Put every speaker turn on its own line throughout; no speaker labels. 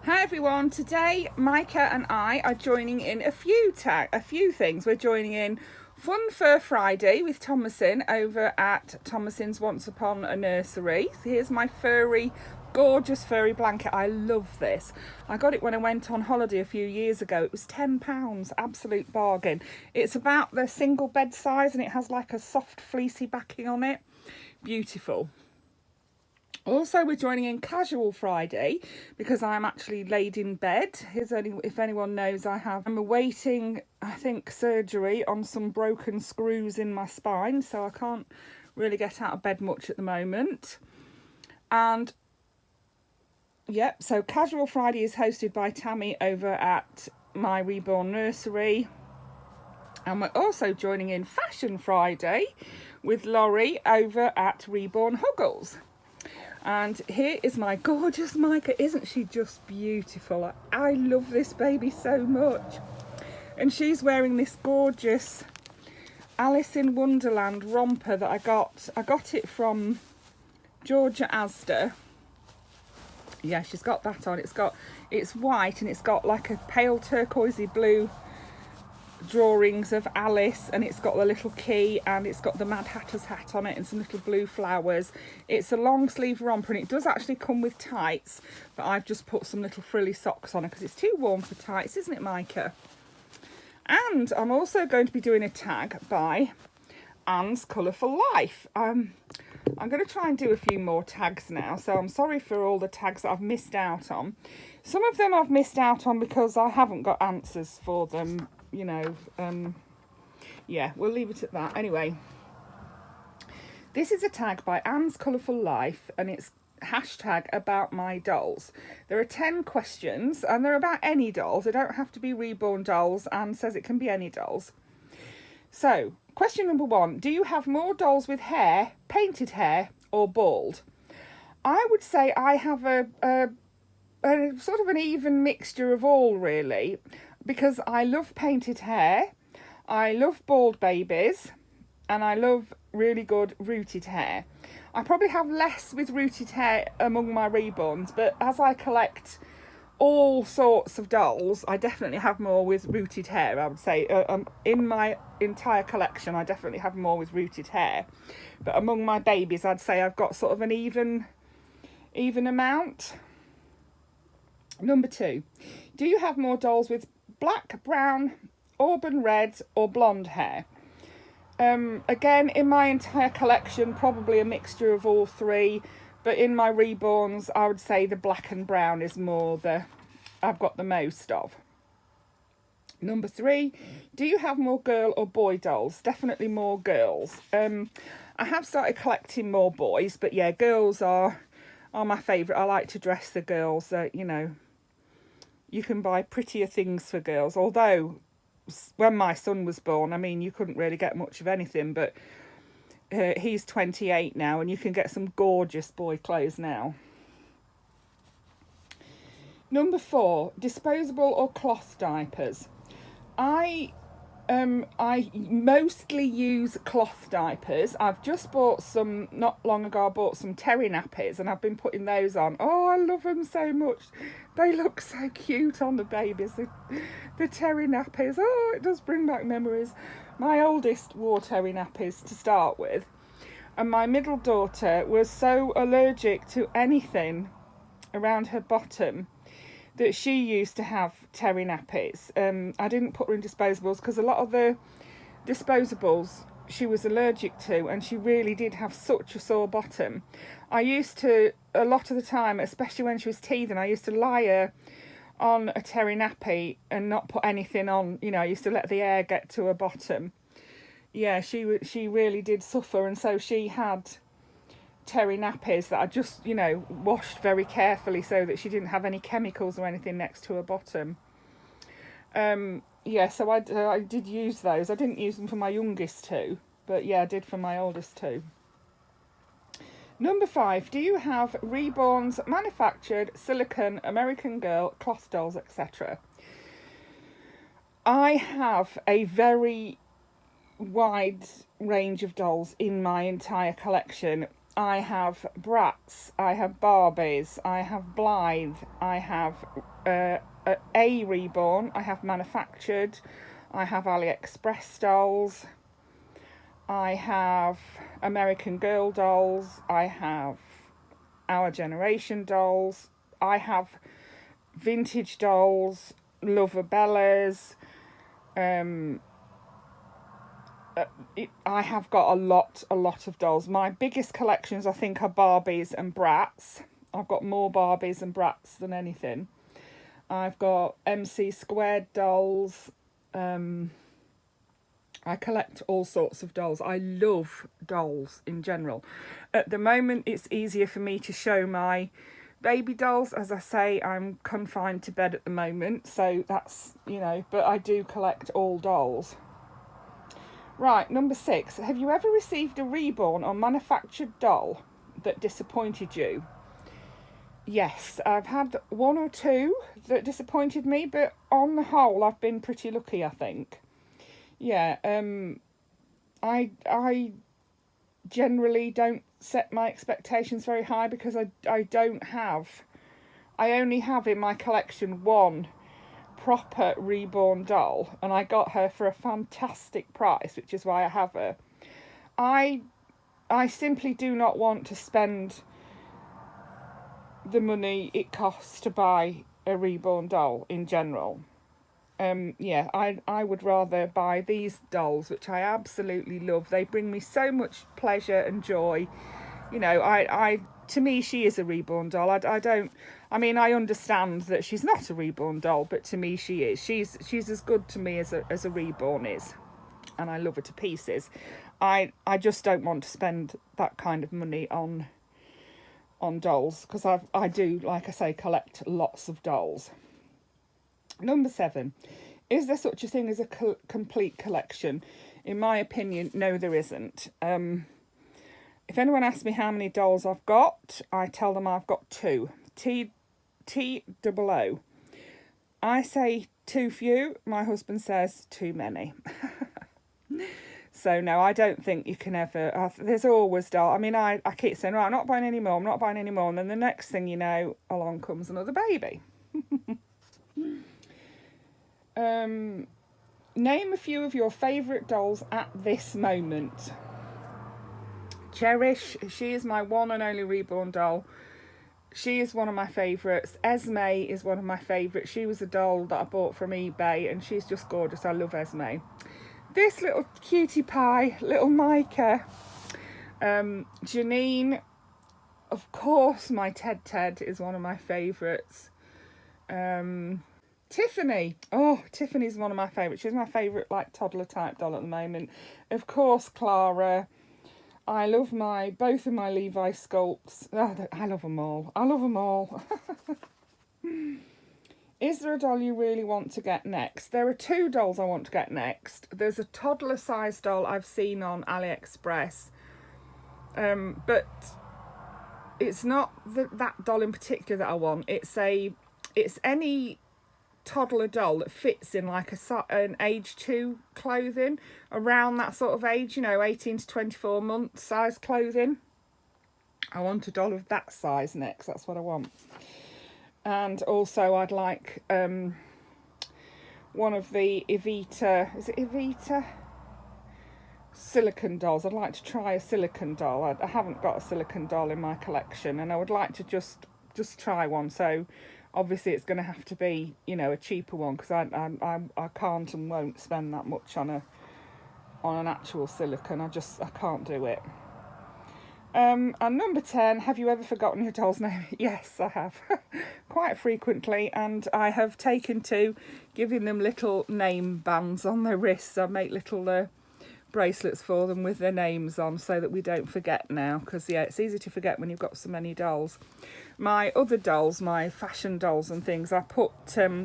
Hi everyone, today Micah and I are joining in a few things. We're joining in Fun Fur Friday with Thomasin over at Thomasin's Once Upon a Nursery. Here's my gorgeous furry blanket. I love this. I got it when I went on holiday a few years ago. It was £10, absolute bargain. It's about the single bed size and it has like a soft fleecy backing on it. Beautiful. Also, we're joining in Casual Friday because I'm actually laid in bed. If anyone knows, I'm awaiting, I think, surgery on some broken screws in my spine, so I can't really get out of bed much at the moment. And yep, so Casual Friday is hosted by Tammy over at My Reborn Nursery. And we're also joining in Fashion Friday with Laurie over at Reborn Huggles. And here is my gorgeous Micah. Isn't she just beautiful? I love this baby so much. And she's wearing this gorgeous Alice in Wonderland romper that I got. I got it from Georgia Asda. Yeah, she's got that on. It's white and it's got like a pale turquoisey blue drawings of Alice, and it's got the little key and it's got the Mad Hatter's hat on it and some little blue flowers. It's a long sleeve romper and it does actually come with tights, but I've just put some little frilly socks on it because it's too warm for tights, isn't it, Micah? And I'm also going to be doing a tag by Anne's Colourful Life. I'm going to try and do a few more tags now, so I'm sorry for all the tags that I've missed out on. Some of them I've missed out on because I haven't got answers for them. Yeah, we'll leave it at that. Anyway, this is a tag by Anne's Colourful Life and it's hashtag about my dolls. There are 10 questions and they're about any dolls. They don't have to be reborn dolls. Anne says it can be any dolls. So, question number 1. Do you have more dolls with hair, painted hair or bald? I would say I have a sort of an even mixture of all, really, because I love painted hair, I love bald babies, and I love really good rooted hair. I probably have less with rooted hair among my reborns, but as I collect all sorts of dolls, I definitely have more with rooted hair, I would say. In my entire collection, I definitely have more with rooted hair. But among my babies, I'd say I've got sort of an even amount. Number 2, do you have more dolls with black, brown, auburn red or blonde hair? Again, in my entire collection, probably a mixture of all three, but in my reborns, I would say the black and brown is more I've got the most of. Number 3, do you have more girl or boy dolls? Definitely more girls. I have started collecting more boys, but yeah, girls are my favourite. I like to dress the girls, you can buy prettier things for girls, although when my son was born, I mean, you couldn't really get much of anything, but he's 28 now and you can get some gorgeous boy clothes now. Number 4, disposable or cloth diapers. I mostly use cloth diapers. I've just bought some, not long ago, I bought some terry nappies and I've been putting those on. Oh, I love them so much. They look so cute on the babies, the terry nappies. Oh, it does bring back memories. My oldest wore terry nappies to start with, and my middle daughter was so allergic to anything around her bottom that she used to have terry nappies. I didn't put her in disposables because a lot of the disposables she was allergic to, and she really did have such a sore bottom. I used to, a lot of the time, especially when she was teething, I used to lie her on a terry nappy and not put anything on. I used to let the air get to her bottom. Yeah, she really did suffer, and so she had terry nappies that I just, washed very carefully so that she didn't have any chemicals or anything next to her bottom. Yeah, so I did use those. I didn't use them for my youngest two, but yeah, I did for my oldest two. Number 5, do you have reborns, manufactured, silicone, American Girl, cloth dolls, etc.? I have a very wide range of dolls in my entire collection. I have Bratz, I have Barbies, I have Blythe, I have a Reborn, I have Manufactured, I have AliExpress dolls, I have American Girl dolls, I have Our Generation dolls, I have vintage dolls, Lover Bellas. I have got a lot of dolls. My biggest collections, I think, are Barbies and Bratz. I've got more Barbies and Bratz than anything. I've got MC squared dolls. I collect all sorts of dolls. I love dolls in general. At the moment, it's easier for me to show my baby dolls. As I say, I'm confined to bed at the moment, so that's, you know, but I do collect all dolls. Right, number 6. Have you ever received a reborn or manufactured doll that disappointed you? Yes, I've had 1 or 2 that disappointed me, but on the whole, I've been pretty lucky, I think. Yeah, I generally don't set my expectations very high because I only have in my collection 1 proper reborn doll, and I got her for a fantastic price, which is why I have her. I simply do not want to spend the money it costs to buy a reborn doll in general. Yeah, I would rather buy these dolls, which I absolutely love. They bring me so much pleasure and joy. You know, to me, she is a reborn doll. I mean, I understand that she's not a reborn doll, but to me, she is. She's as good to me as a reborn is, and I love her to pieces. I just don't want to spend that kind of money on dolls because I do, like I say, collect lots of dolls. Number 7, is there such a thing as a complete collection? In my opinion, no, there isn't. If anyone asks me how many dolls I've got, I tell them I've got 2. T-double-O. I say too few. My husband says too many. So no, I don't think you can ever. There's always doll. I mean, I keep saying, right, I'm not buying any more. I'm not buying any more. And then the next thing you know, along comes another baby. Name a few of your favourite dolls at this moment. Cherish, she is my one and only reborn doll. She is one of my favourites. Esme is one of my favourites. She was a doll that I bought from eBay, and she's just gorgeous. I love Esme. This little cutie pie, little Micah. Janine, of course, my Ted is one of my favourites. Tiffany. Oh, Tiffany's one of my favourites. She's my favourite, like, toddler type doll at the moment. Of course, Clara. I love both of my Levi sculpts. Oh, I love them all. I love them all. Is there a doll you really want to get next? There are 2 dolls I want to get next. There's a toddler size doll I've seen on AliExpress. But it's not that doll in particular that I want. It's any toddler doll that fits in like an age 2 clothing, around that sort of age, you know, 18 to 24 month size clothing. I want a doll of that size next. That's what I want. And also I'd like one of the Evita, is it Evita? Silicone dolls. I'd like to try a silicone doll. I haven't got a silicone doll in my collection, and I would like to just try one. So obviously it's going to have to be, you know, a cheaper one, because I can't and won't spend that much on an actual silicone. I can't do it. And number 10, have you ever forgotten your doll's name? Yes, I have. Quite frequently, and I have taken to giving them little name bands on their wrists. I make little bracelets for them with their names on, so that we don't forget now, because yeah, it's easy to forget when you've got so many dolls. My other dolls, my fashion dolls and things, I put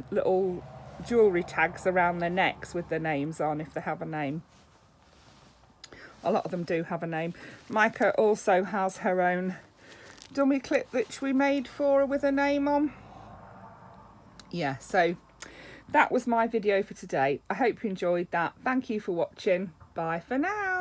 little jewellery tags around their necks with their names on, if they have a name. A lot of them do have a name. Micah also has her own dummy clip that we made for her with her name on. Yeah, so that was my video for today. I hope you enjoyed that. Thank you for watching. Bye for now.